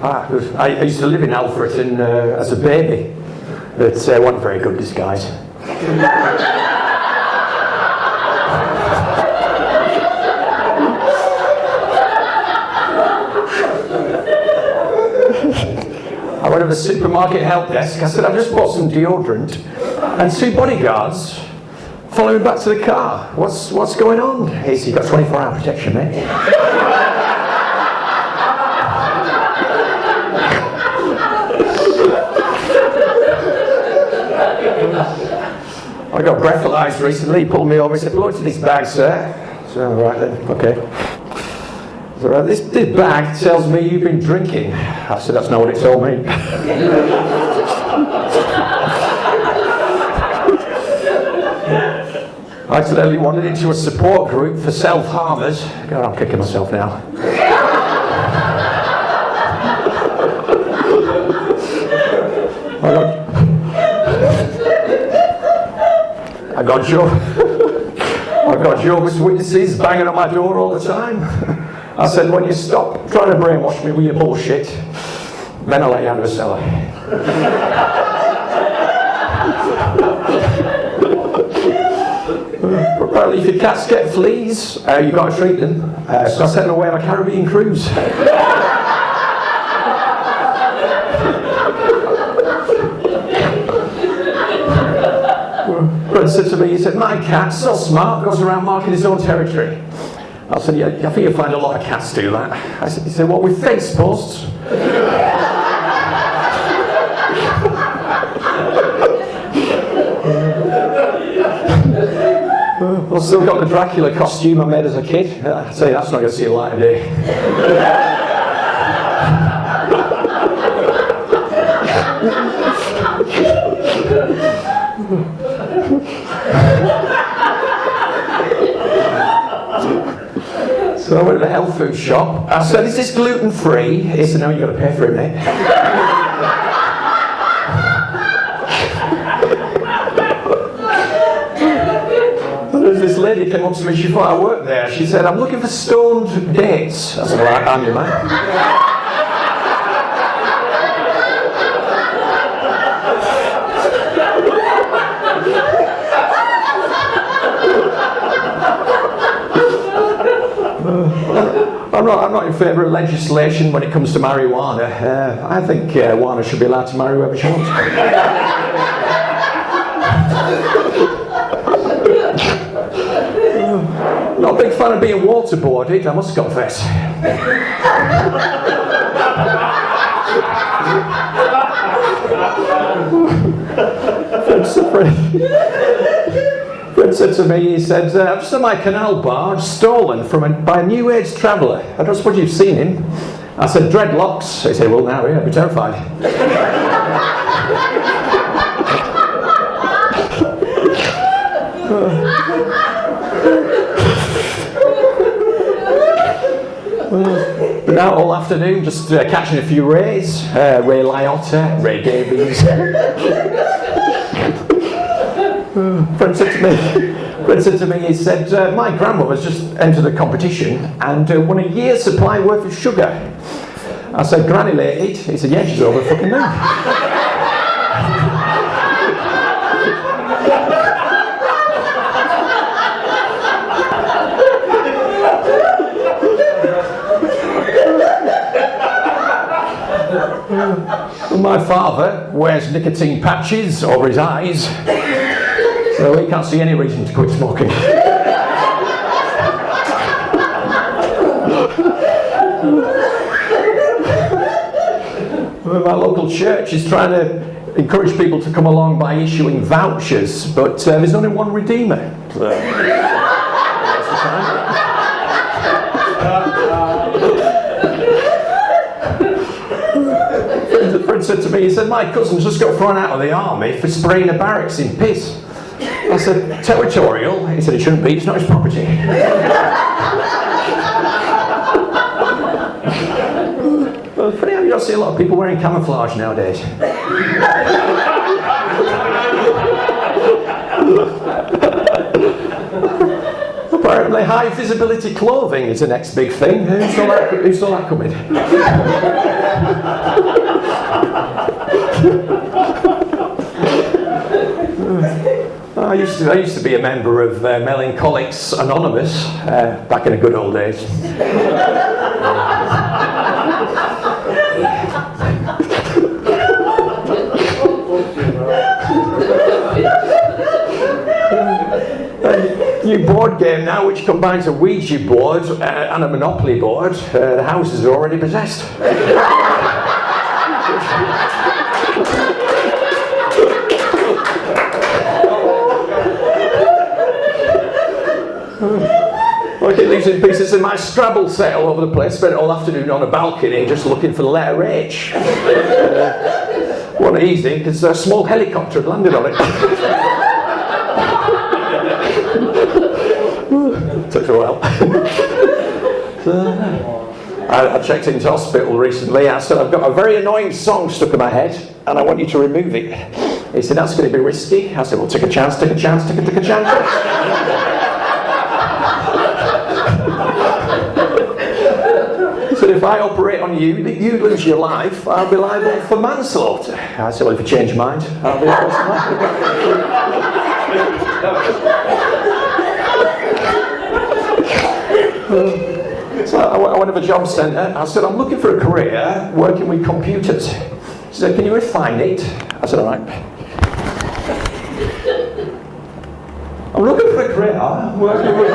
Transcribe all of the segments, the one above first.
I used to live in Alfreton as a baby. It wasn't very good disguise. I went to the supermarket help desk. I said, I've just bought some deodorant, and 2 bodyguards follow me back to the car. What's going on? He said, you've got 24-hour protection, mate. I got breathalyzed recently. He pulled me over. He said, look to this bag, sir. So, all right then, okay. So, this bag tells me you've been drinking. I said, that's not what it told me. I accidentally wandered into a support group for self-harmers. God, I'm kicking myself now. I got Jehovah's Witnesses banging on my door all the time. I said, when you stop trying to brainwash me with your bullshit, then I'll let you out of the cellar. Apparently, if your cats get fleas, you've got to treat them. So I sent them away on a Caribbean cruise. Brett said to me, he said, my cat's so smart, goes around marking his own territory. I said, yeah, I think you'll find a lot of cats do that. He said, what, with fence posts? I've still got the Dracula costume I made as a kid. I tell you, that's not going to see the light of day. So I went to the health food shop. I said, is this gluten-free? He said, no, you've got to pay for it, mate. There's this lady came up to me, she thought I worked there. She said, I'm looking for stoned dates. I said, all right, I'm your man. I'm not in favour of legislation when it comes to marijuana. I think Wana should be allowed to marry whoever she wants. Not a big fan of being waterboarded, I must confess. Fred said to me, he said, I've just had my canal barge stolen by a new age traveller. I don't suppose you've seen him. I said, dreadlocks. He said, well, now, yeah, I'd be terrified. Been out all afternoon, just catching a few rays. Ray Liotta, Ray Davies. Friend said to me, he said, my grandmother's just entered a competition and won a year's supply worth of sugar. I said, granulated? He said, yeah, she's over the fucking moon. My father wears nicotine patches over his eyes, so he can't see any reason to quit smoking. My local church is trying to encourage people to come along by issuing vouchers, but there's only one redeemer. So, a friend said to me, he said, my cousin's just got thrown out of the army for spraying a barracks in piss. I said, territorial? He said, it shouldn't be, it's not his property. Well, funny how you don't see a lot of people wearing camouflage nowadays. Apparently high visibility clothing is the next big thing. Who saw that coming? I used to be a member of Melancholics Anonymous back in the good old days. New board game now, which combines a Ouija board and a Monopoly board. The houses are already possessed. I keep losing pieces of my Scrabble set all over the place. Spent all afternoon on a balcony just looking for the letter H. Wasn't easy because a small helicopter had landed on it. Took a while. I checked into hospital recently. I said, I've got a very annoying song stuck in my head and I want you to remove it. He said, that's going to be risky. I said, well, take a chance, take a chance, take a chance. He said, if I operate on you, you lose your life, I'll be liable for manslaughter. I said, well, if you change your mind, I'll be the person So I went to the job centre. I said, I'm looking for a career working with computers. She said, can you refine it? I said, all right. I'm looking for a career working with...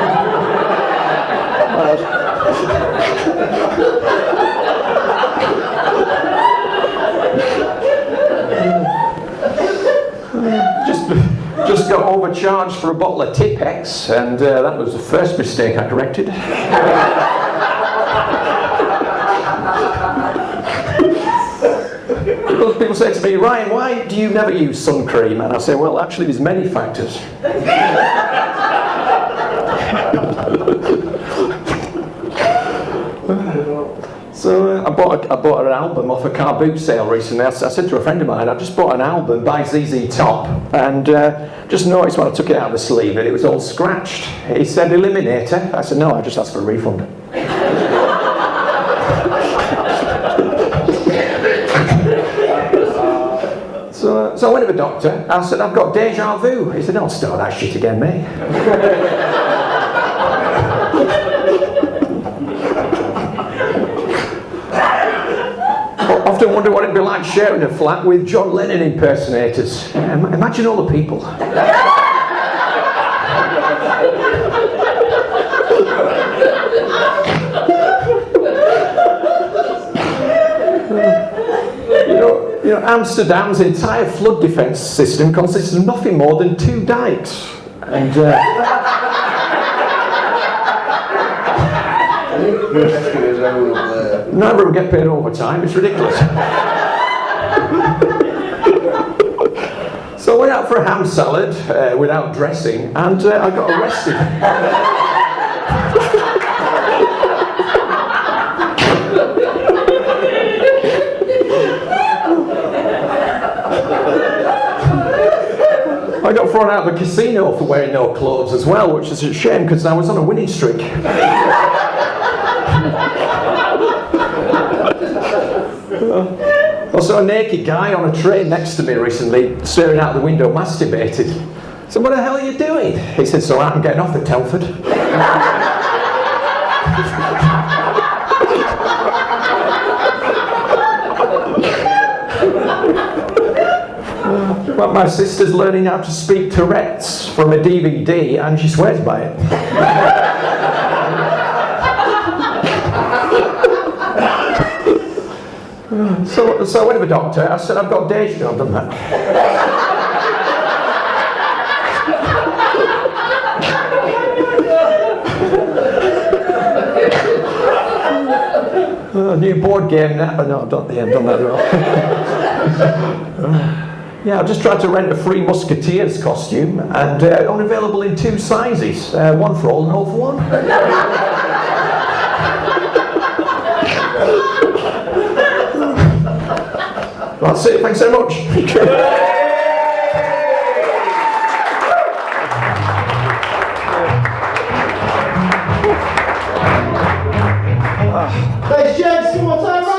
Just got overcharged for a bottle of Tipex, and that was the first mistake I corrected. People say to me, Ryan, why do you never use sun cream? And I say, well, actually, there's many factors. So I bought an album off a car boot sale recently. I said to a friend of mine, I just bought an album by ZZ Top, and just noticed when I took it out of the sleeve that it was all scratched. He said, Eliminator. I said, no, I just asked for a refund. So I went to the doctor. I said, I've got deja vu. He said, don't start that shit again, mate. Often wonder what it'd be like sharing a flat with John Lennon impersonators. Imagine all the people. You know, Amsterdam's entire flood defence system consists of nothing more than 2 dikes. And none of them get paid overtime. It's ridiculous. So I went out for a ham salad without dressing, and I got arrested. I got thrown out of the casino for wearing no clothes as well, which is a shame because I was on a winning streak. I saw a naked guy on a train next to me recently, staring out the window, masturbating. I said, what the hell are you doing? He said, so I'm getting off at Telford. Well, my sister's learning how to speak Tourette's from a DVD, and she swears by it. So I went to the doctor. I said, I've got deja. I've done that. New board game now. No, I've done that as well. Yeah, I've just tried to rent a Three Musketeers costume, and only available in 2 sizes. One for all and all for one. That's it, thanks so much. Ladies and gents, one more time, right?